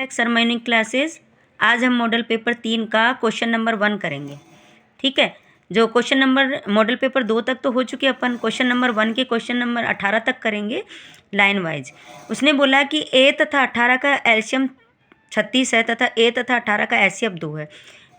Sir morning classes. आज हम model paper 3 का क्वेश्चन नंबर 1 करेंगे। ठीक है, जो क्वेश्चन नंबर मॉडल पेपर 2 तक तो हो चुके, अपन क्वेश्चन नंबर 1 के क्वेश्चन नंबर 18 तक करेंगे लाइन वाइज। उसने बोला कि ए तथा 18 का एलसीएम 36 है तथा ए तथा 18 का एचसीएफ 2 है।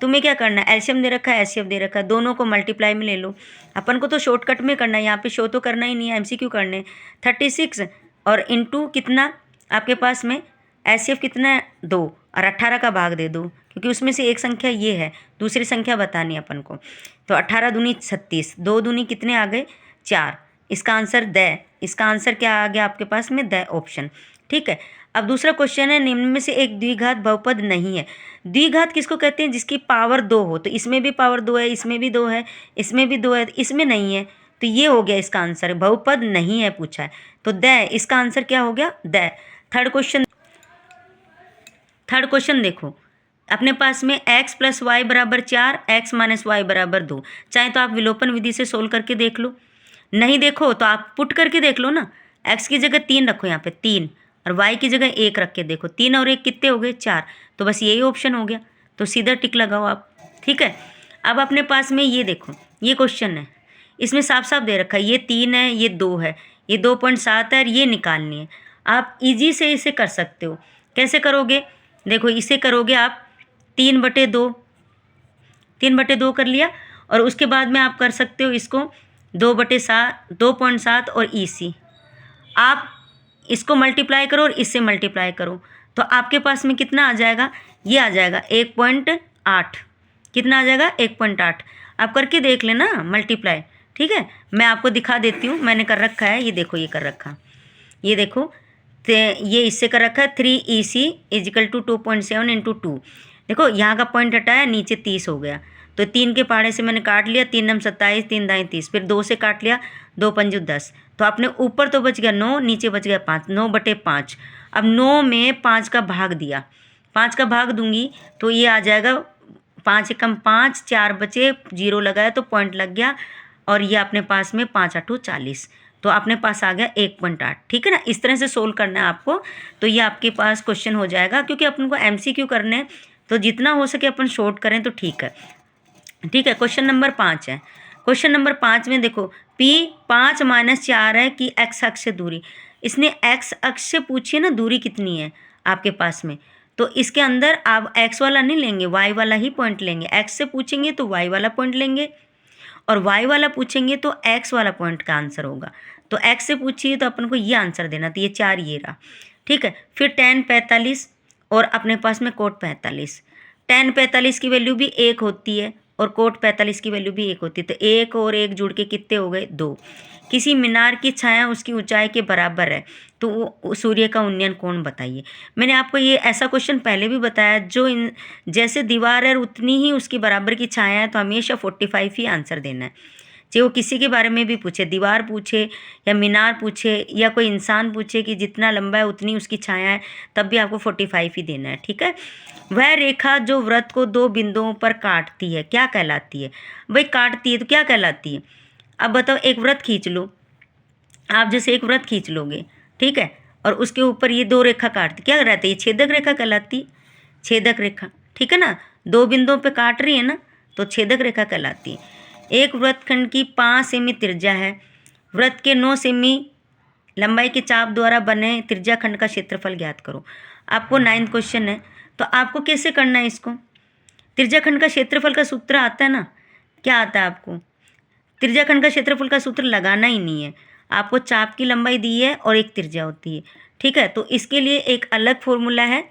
तुम्हें क्या करना है, एलसीएम दे रखा है, एचसीएफ दे रखा है, दोनों को मल्टीप्लाई में ले लो। अपन को तो शॉर्टकट में करना है, यहाँ पे शो तो करना ही नहीं है, एमसीक्यू करने। 36 और इंटू कितना आपके पास में एचसीएफ कितना है 2 और 18 का भाग दे दो, क्योंकि उसमें से एक संख्या ये है, दूसरी संख्या बतानी है अपन को। तो 18 दूनी 36, 2 दूनी कितने आ गए 4। इसका आंसर द, इसका आंसर क्या आ गया आपके पास में द ऑप्शन। ठीक है, अब दूसरा क्वेश्चन है, निम्न में से एक द्विघात बहुपद नहीं है। द्विघात किसको कहते हैं, जिसकी पावर 2 हो। तो इसमें भी पावर 2 है, इसमें भी 2 है, इसमें भी 2 है, इसमें नहीं है। तो ये हो गया इसका आंसर, बहुपद नहीं है पूछा है। तो द, इसका आंसर क्या हो गया द। थर्ड क्वेश्चन देखो, अपने पास में x + y = 4, x - y = 2। चाहे तो आप विलोपन विधि से सोल्व करके देख लो, नहीं देखो तो आप पुट करके देख लो ना। x की जगह 3 रखो, यहाँ पे 3, और y की जगह 1 रख के देखो। 3 और 1 कितने हो गए 4। तो बस यही ऑप्शन हो गया, तो सीधा टिक लगाओ आप। ठीक है, अब अपने पास में ये देखो, ये क्वेश्चन है, इसमें साफ साफ दे रखा है, ये 3 है, ये 2 है, ये 2.7 है और ये निकालनी है। आप इजी से इसे कर सकते हो। कैसे करोगे, देखो इसे करोगे आप 3/2, 3/2 कर लिया, और उसके बाद में आप कर सकते हो इसको 2/7, 2.7 और EC। आप इसको मल्टीप्लाई करो और इससे मल्टीप्लाई करो, तो आपके पास में कितना आ जाएगा, ये आ जाएगा 1.8। कितना आ जाएगा 1.8। आप करके देख लेना मल्टीप्लाई। ठीक है, मैं आपको दिखा देती हूँ, मैंने कर रखा है, ये देखो ये कर रखा, ये देखो। तो ये इससे कर रखा है 3EC = 2.7 × 2। देखो यहाँ का पॉइंट हटाया, नीचे 30 हो गया, तो 3 के पहाड़े से मैंने काट लिया, 3 × 27, 3 × 30, फिर 2 से काट लिया, 2 × 5 = 10। तो अपने ऊपर तो बच गया 9, नीचे बच गया 5, 9/5। अब 9 में 5 का भाग दिया, 5 का भाग दूंगी तो ये आ जाएगा 5 × 5, 4 बचे, 0 लगाया तो पॉइंट लग गया, और ये अपने पास में 5 × 8 = 40। तो अपने पास आ गया 1.8। ठीक है ना, इस तरह से सोल्व करना है आपको। तो ये आपके पास क्वेश्चन हो जाएगा, क्योंकि अपन को MCQ करने हैं, तो जितना हो सके अपन शॉर्ट करें तो ठीक है। ठीक है, क्वेश्चन नंबर 5 है। क्वेश्चन नंबर 5 में देखो, P 5 - 4 है कि x अक्ष से दूरी। इसने x अक्ष से पूछी है ना दूरी कितनी है आपके पास में, तो इसके अंदर आप x वाला नहीं लेंगे, y वाला ही पॉइंट लेंगे। x से पूछेंगे तो y वाला पॉइंट लेंगे, और y वाला पूछेंगे तो x वाला पॉइंट का आंसर होगा। तो x से पूछिए तो अपन को ये आंसर देना, तो ये 4 ये रहा। ठीक है, फिर tan 45 और अपने पास में cot 45। tan 45 की वैल्यू भी 1 होती है और cot 45 की वैल्यू भी 1 होती है, तो 1 और 1 जुड़ के कितने हो गए 2। किसी मीनार की छाया उसकी ऊंचाई के बराबर है, तो वो सूर्य का उन्नयन कोण बताइए। मैंने आपको ये ऐसा क्वेश्चन पहले भी बताया, जो जैसे दीवार है उतनी ही उसकी बराबर की छाया है, तो हमेशा 45 ही आंसर देना है। चाहे वो किसी के बारे में भी पूछे, दीवार पूछे या मीनार पूछे या कोई इंसान पूछे कि जितना लंबा है उतनी उसकी छाया है, तब भी आपको 45 ही देना है। ठीक है, वह रेखा जो वृत्त को 2 बिंदुओं पर काटती है क्या कहलाती है। भाई काटती है तो क्या कहलाती है। अब बताओ, एक वृत्त खींच लो आप, जैसे एक वृत्त खींच लोगे, ठीक है, और उसके ऊपर ये 2 रेखा काटती, क्या रहती है, छेदक रेखा कहलाती, छेदक रेखा। ठीक है ना, 2 बिंदुओं पे काट रही है ना, तो छेदक रेखा कहलाती है। एक वृत्तखंड की 5 सेमी त्रिज्या है, वृत्त के 9 सेमी लंबाई के चाप द्वारा बने त्रिज्या खंड का क्षेत्रफल ज्ञात करो। आपको 9th क्वेश्चन है, तो आपको कैसे करना है इसको। त्रिज्या खंड का क्षेत्रफल का सूत्र आता है ना, क्या आता है आपको, त्रिज्या खंड का क्षेत्रफल का सूत्र लगाना ही नहीं है, आपको चाप की लंबाई दी है और एक त्रिज्या होती है। ठीक है, तो इसके लिए एक अलग फॉर्मूला है।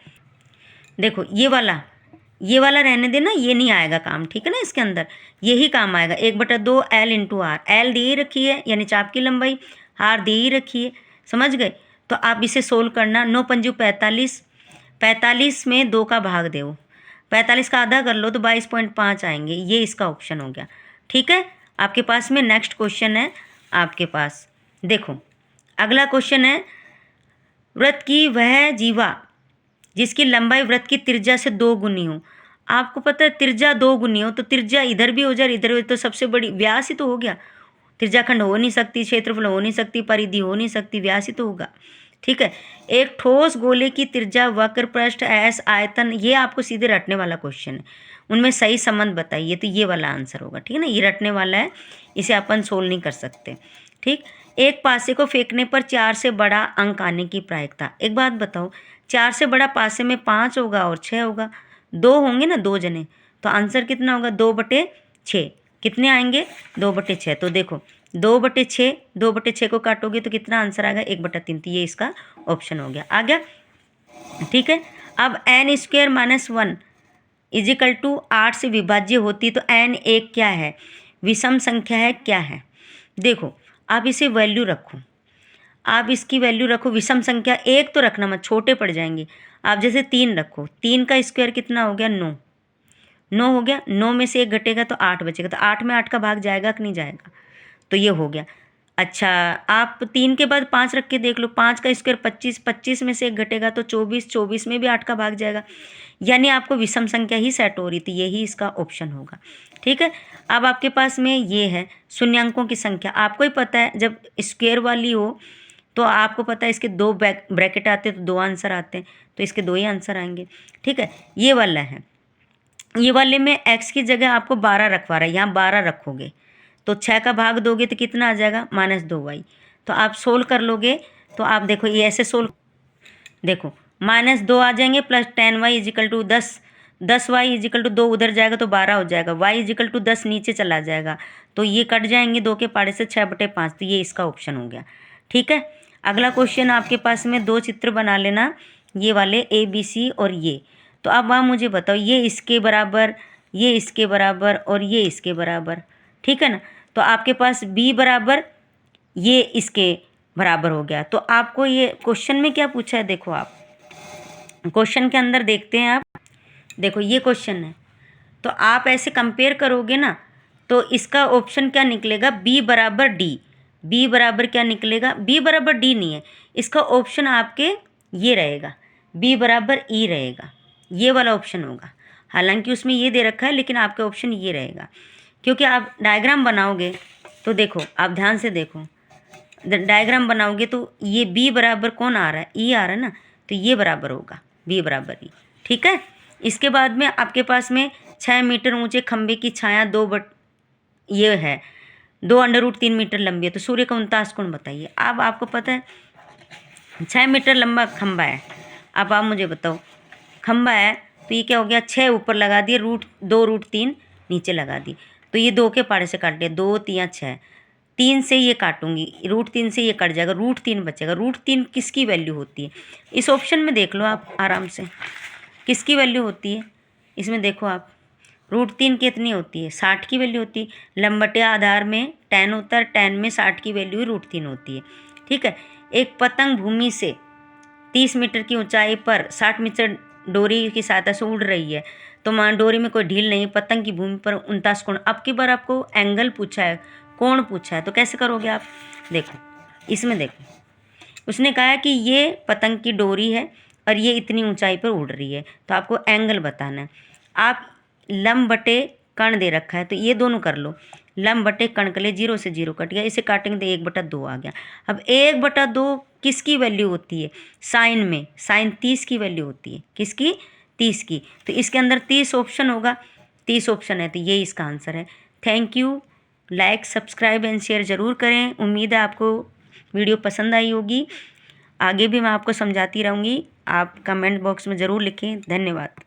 देखो ये वाला रहने देना, ये नहीं आएगा काम। ठीक है ना, इसके अंदर यही काम आएगा, 1/2 L × R। L दी ही रखी है यानी चाप की लंबाई, R दी ही रखी है, समझ गए। तो आप इसे सोल्व करना, 9 × 5 = 45, 45 में 2 का भाग दो, 45 का आधा कर लो तो 22.5 आएंगे, ये इसका ऑप्शन हो गया। ठीक है, आपके पास में नेक्स्ट क्वेश्चन है आपके पास। देखो अगला क्वेश्चन है, वृत्त की वह जीवा जिसकी लंबाई वृत्त की त्रिज्या से 2 गुनी हो। आपको पता है त्रिज्या 2 गुनी हो, तो त्रिज्या इधर भी हो जाए इधर भी, तो सबसे बड़ी व्यास ही तो हो गया। त्रिज्याखंड हो नहीं सकती, क्षेत्रफल हो नहीं सकती, परिधि हो नहीं सकती, व्यास ही तो होगा। ठीक है। एक ठोस गोले की त्रिज्या, वक्र, पृष्ठ, एस, आयतन, ये आपको सीधे रटने वाला क्वेश्चन है। उनमें सही संबंध बताइए, तो ये वाला आंसर होगा। ठीक है ना, ये रटने वाला है, इसे अपन सोल्व नहीं कर सकते। ठीक। एक पासे को फेंकने पर 4 से बड़ा अंक आने की प्रायिकता। एक बात बताओ, 4 से बड़ा पासे में 5 होगा और 6 होगा, 2 होंगे ना, 2 जने, तो आंसर कितना होगा? 2/6। कितने आएंगे? 2/6। तो देखो 2/6, 2/6 को काटोगे तो कितना आंसर आएगा? 1/3। तो ये इसका ऑप्शन हो गया, आ गया। ठीक है। अब n² - 1 = 8 से विभाज्य होती, तो n एक क्या है? विषम संख्या है, क्या है? देखो आप इसे वैल्यू रखो, आप इसकी वैल्यू रखो। विषम संख्या एक तो रखना मत, छोटे पड़ जाएंगे। आप जैसे 3 रखो, 3 का स्क्वायर कितना हो गया? 9। 9 हो गया, 9 में से 1 घटेगा तो 8 बचेगा, तो 8 में 8 का भाग जाएगा कि नहीं जाएगा? तो ये हो गया। अच्छा, आप 3 के बाद 5 रख के देख लो, 5 का स्क्वायर 25, 25 में से 1 घटेगा तो 24, 24 में भी 8 का भाग जाएगा। यानी आपको विषम संख्या ही सेट हो रही थी, यही इसका ऑप्शन होगा। ठीक है। अब आपके पास में ये है शून्यांकों की संख्या। आपको ही पता है जब स्क्वायर वाली हो तो आपको पता है इसके 2 ब्रैकेट आते हैं तो 2 आंसर आते हैं, तो इसके 2 ही आंसर आएंगे। ठीक है। ये वाला है, ये वाले में x की जगह आपको 12 रखवा रहा है, यहाँ 12 रखोगे तो 6 का भाग दोगे तो कितना आ जाएगा? -2y। तो आप सोल्व कर लोगे तो आप देखो ये ऐसे सोल्व, देखो -2 आ जाएंगे, प्लस 10y = 10, 10y = 2 उधर जाएगा तो 12 हो जाएगा, y = 10 नीचे चला जाएगा, तो ये कट जाएंगे 2 के पाड़े से, 6/5। तो ये इसका ऑप्शन हो गया। ठीक है। अगला क्वेश्चन आपके पास में 2 चित्र बना लेना, ये वाले ABC और ये। तो अब आप मुझे बताओ, ये इसके बराबर, ये इसके बराबर और ये इसके बराबर। ठीक है ना, तो आपके पास B बराबर ये इसके बराबर हो गया। तो आपको ये क्वेश्चन में क्या पूछा है, देखो आप क्वेश्चन के अंदर देखते हैं। आप देखो ये क्वेश्चन है, तो आप ऐसे कंपेयर करोगे ना, तो इसका ऑप्शन क्या निकलेगा? B बराबर D। B बराबर क्या निकलेगा? B बराबर D नहीं है, इसका ऑप्शन आपके ये रहेगा, B बराबर E रहेगा, ये वाला ऑप्शन होगा। हालांकि उसमें ये दे रखा है, लेकिन आपका ऑप्शन ये रहेगा, क्योंकि आप डायग्राम बनाओगे तो देखो, आप ध्यान से देखो, डायग्राम बनाओगे तो ये B बराबर कौन आ रहा है? E आ रहा है ना, तो ये बराबर होगा B बराबर E। ठीक है। इसके बाद में आपके पास में 6 मीटर ऊंचे खंबे की छाया ये है 2√3 मीटर लंबी है, तो सूर्य का 49 कोण बताइए। अब आपको पता है 6 मीटर लंबा खंबा है, अब आप मुझे बताओ, खंबा है तो ये क्या हो गया? 6 ऊपर लगा दिए, 2√3 नीचे लगा दी, तो ये 2 के पाड़े से काट दिया, 2 3 6, 3 से ये काटूंगी, √3 से ये कट जाएगा, √3 बचेगा। √3 किसकी वैल्यू होती है? इस ऑप्शन में देख लो आप आराम से, किसकी वैल्यू होती है इसमें देखो आप। √3 कितनी होती है? 60 की वैल्यू होती है। लंबटे आधार में tan होता है, tan में 60 की वैल्यू √3 होती है। ठीक है। एक पतंग भूमि से 30 मीटर की ऊंचाई पर 60 मीटर डोरी की सहायता से उड़ रही है, तो मान डोरी में कोई ढील नहीं, पतंग की भूमि पर 49 कोण। अब की बार आपको एंगल पूछा है, कोण पूछा है, तो कैसे करोगे आप? देखो इसमें देखो, उसने कहा है कि ये पतंग की डोरी है और ये इतनी ऊंचाई पर उड़ रही है, तो आपको एंगल बताना है। आप लंब बटे कर्ण दे रखा है, तो ये दोनों कर लो, लंब बटे कर्ण के लिए 0 से 0 कट गया, इसे काटेंगे तो 1/2 आ गया। अब 1/2 किसकी वैल्यू होती है? साइन में, साइन 30 की वैल्यू होती है, किसकी? 30 की। तो इसके अंदर 30 ऑप्शन होगा, 30 ऑप्शन है, तो ये इसका आंसर है। Thank you. Like, subscribe and share ज़रूर करें। उम्मीद है आपको वीडियो पसंद आई होगी। आगे भी मैं आपको समझाती रहूँगी, आप कमेंट बॉक्स में ज़रूर लिखें। धन्यवाद।